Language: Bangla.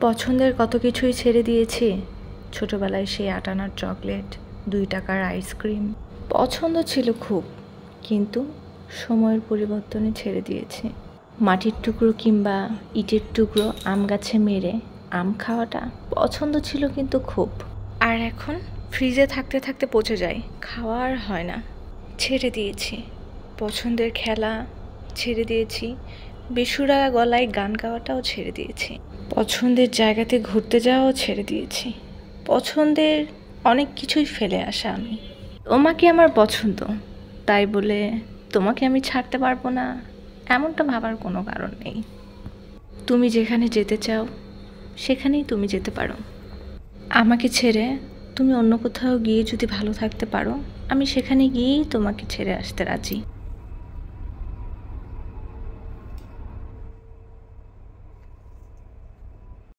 পছন্দের কত কিছুই ছেড়ে দিয়েছি। ছোটবেলায় সেই 8 আনার চকলেট, 2 টাকার আইসক্রিম পছন্দ ছিল খুব, কিন্তু সময়ের পরিবর্তনে ছেড়ে দিয়েছি। মাটির টুকরো কিংবা ইটের টুকরো আম গাছে মেরে আম খাওয়াটা পছন্দ ছিল কিন্তু খুব। আর এখন ফ্রিজে থাকতে থাকতে পচে যায়, খাওয়া আর হয় না। ছেড়ে দিয়েছি পছন্দের খেলা, ছেড়ে দিয়েছি বেসুরা গলায় গান গাওয়াটাও ছেড়ে দিয়েছি। পছন্দের জায়গাতে ঘুরতে যাওয়াও ছেড়ে দিয়েছি। পছন্দের অনেক কিছুই ফেলে আসা আমি। তোমাকে আমার পছন্দ, তাই বলে তোমাকে আমি ছাড়তে পারবো না এমনটা ভাবার কোনো কারণ নেই। তুমি যেখানে যেতে চাও সেখানেই তুমি যেতে পারো। আমাকে ছেড়ে তুমি অন্য কোথাও গিয়ে যদি ভালো থাকতে পারো, আমি সেখানে গিয়েই তোমাকে ছেড়ে আসতে রাজি।